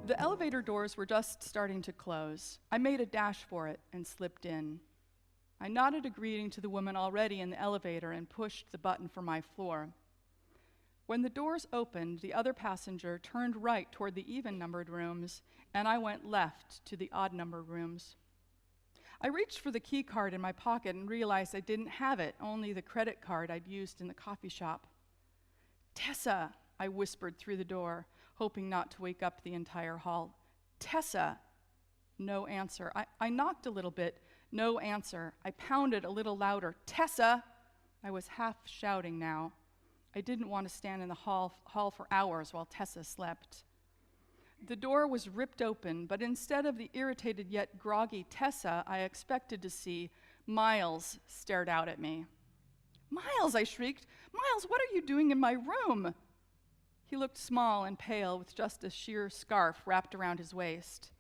The elevator doors were just starting to close. I made a dash for it and slipped in. I nodded a greeting to the woman already in the elevator and pushed the button for my floor. When the doors opened, the other passenger turned right toward the even-numbered rooms, and I went left to the odd-numbered rooms. I reached for the key card in my pocket and realized I didn't have it, only the credit card I'd used in the coffee shop. "Tessa," I whispered through the door, hoping not to wake up the entire hall. "Tessa!" No answer. I knocked a little bit. No answer. I pounded a little louder. "Tessa!" I was half shouting now. I didn't want to stand in the hall for hours while Tessa slept. The door was ripped open, but instead of the irritated yet groggy Tessa I expected to see, Miles stared out at me. "Miles!" I shrieked. "Miles, what are you doing in my room?" He looked small and pale with just a sheer scarf wrapped around his waist.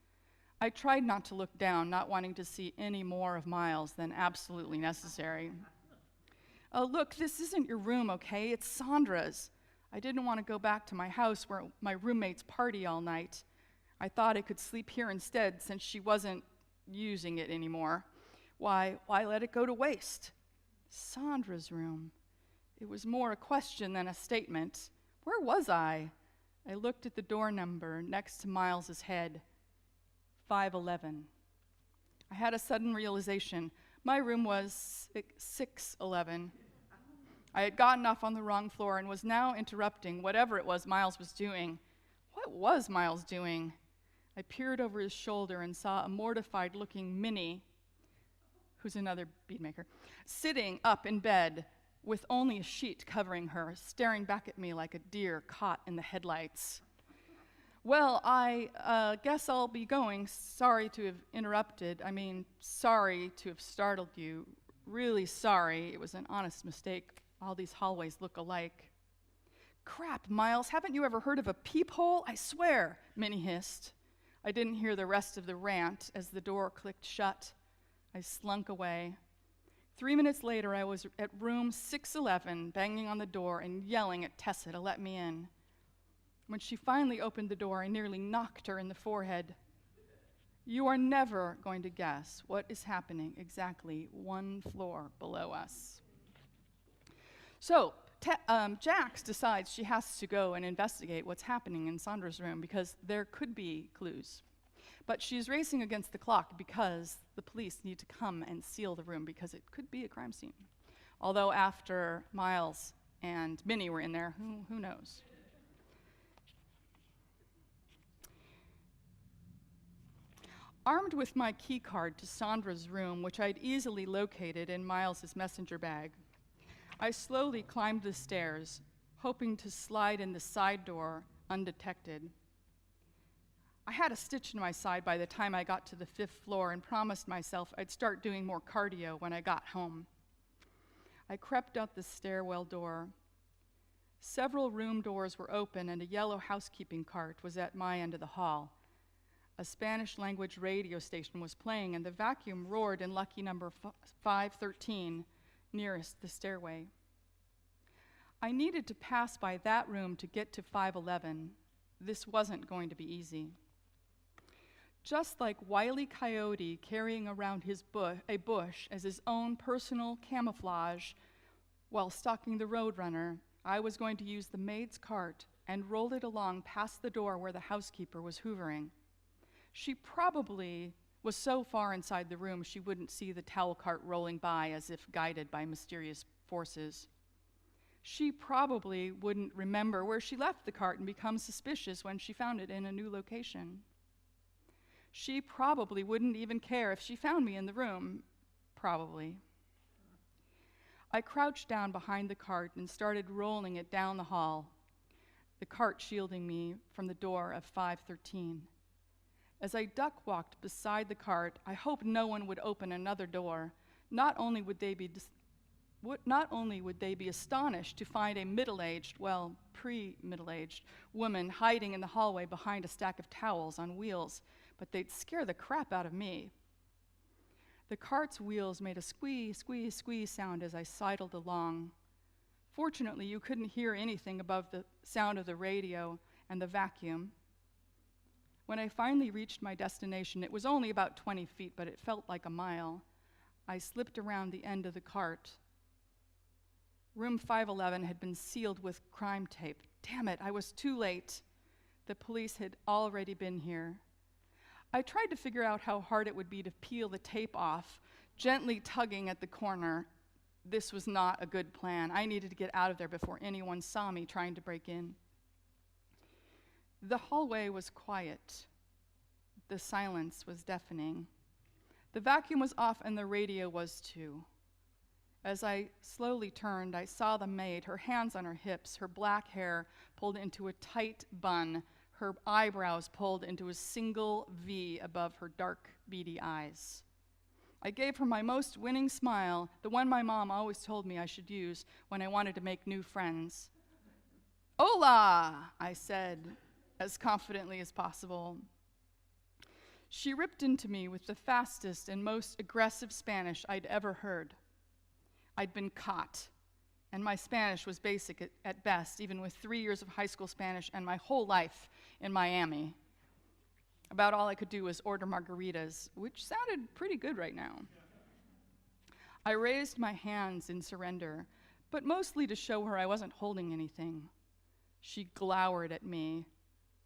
I tried not to look down, not wanting to see any more of Miles than absolutely necessary. "Look, this isn't your room, okay? It's Sandra's. I didn't want to go back to my house where my roommates party all night. I thought I could sleep here instead since she wasn't using it anymore. Why let it go to waste?" Sandra's room. It was more a question than a statement. Where was I? I looked at the door number next to Miles's head. 511. I had a sudden realization. My room was 611. I had gotten off on the wrong floor and was now interrupting whatever it was Miles was doing. What was Miles doing? I peered over his shoulder and saw a mortified-looking Minnie, who's another beadmaker, sitting up in bed with only a sheet covering her, staring back at me like a deer caught in the headlights. "Well, I guess I'll be going. Sorry to have interrupted. Sorry to have startled you. Really sorry. It was an honest mistake. All these hallways look alike." "Crap, Miles, haven't you ever heard of a peephole? I swear," Minnie hissed. I didn't hear the rest of the rant as the door clicked shut. I slunk away. 3 minutes later, I was at room 611, banging on the door and yelling at Tessa to let me in. When she finally opened the door, I nearly knocked her in the forehead. You are never going to guess what is happening exactly one floor below us. So, Jax decides she has to go and investigate what's happening in Sandra's room because there could be clues. But she's racing against the clock because the police need to come and seal the room because it could be a crime scene. Although after Miles and Minnie were in there, who knows? Armed with my key card to Sandra's room, which I'd easily located in Miles's messenger bag, I slowly climbed the stairs, hoping to slide in the side door undetected. I had a stitch in my side by the time I got to the 5th floor and promised myself I'd start doing more cardio when I got home. I crept out the stairwell door. Several room doors were open and a yellow housekeeping cart was at my end of the hall. A Spanish-language radio station was playing and the vacuum roared in lucky number 513, nearest the stairway. I needed to pass by that room to get to 511. This wasn't going to be easy. Just like Wile E. Coyote carrying around a bush as his own personal camouflage while stalking the roadrunner, I was going to use the maid's cart and roll it along past the door where the housekeeper was hoovering. She probably was so far inside the room she wouldn't see the towel cart rolling by as if guided by mysterious forces. She probably wouldn't remember where she left the cart and become suspicious when she found it in a new location. She probably wouldn't even care if she found me in the room. Probably. I crouched down behind the cart and started rolling it down the hall, the cart shielding me from the door of 513. As I duck-walked beside the cart, I hoped no one would open another door. Not only would they be astonished to find a middle-aged, well, pre-middle-aged woman hiding in the hallway behind a stack of towels on wheels, but they'd scare the crap out of me. The cart's wheels made a squeeze, squeeze, squeeze sound as I sidled along. Fortunately, you couldn't hear anything above the sound of the radio and the vacuum. When I finally reached my destination, it was only about 20 feet, but it felt like a mile. I slipped around the end of the cart. Room 511 had been sealed with crime tape. Damn it, I was too late. The police had already been here. I tried to figure out how hard it would be to peel the tape off, gently tugging at the corner. This was not a good plan. I needed to get out of there before anyone saw me trying to break in. The hallway was quiet. The silence was deafening. The vacuum was off and the radio was too. As I slowly turned, I saw the maid, her hands on her hips, her black hair pulled into a tight bun, her eyebrows pulled into a single V above her dark, beady eyes. I gave her my most winning smile, the one my mom always told me I should use when I wanted to make new friends. "Hola," I said, as confidently as possible. She ripped into me with the fastest and most aggressive Spanish I'd ever heard. I'd been caught, and my Spanish was basic at best, even with 3 years of high school Spanish and my whole life in Miami. About all I could do was order margaritas, which sounded pretty good right now. I raised my hands in surrender, but mostly to show her I wasn't holding anything. She glowered at me.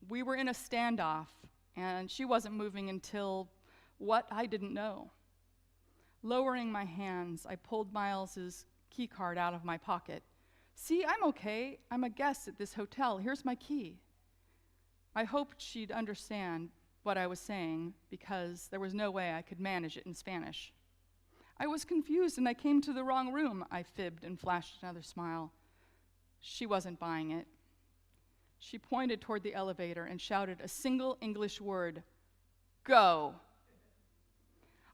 We were in a standoff, and she wasn't moving until what I didn't know. Lowering my hands, I pulled Miles's key card out of my pocket. "See, I'm okay. I'm a guest at this hotel. Here's my key." I hoped she'd understand what I was saying because there was no way I could manage it in Spanish. "I was confused and I came to the wrong room," I fibbed and flashed another smile. She wasn't buying it. She pointed toward the elevator and shouted a single English word, "Go."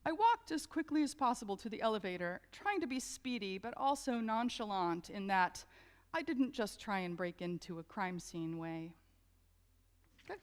I walked as quickly as possible to the elevator, trying to be speedy but also nonchalant in that I didn't just try and break into a crime scene way. Okay.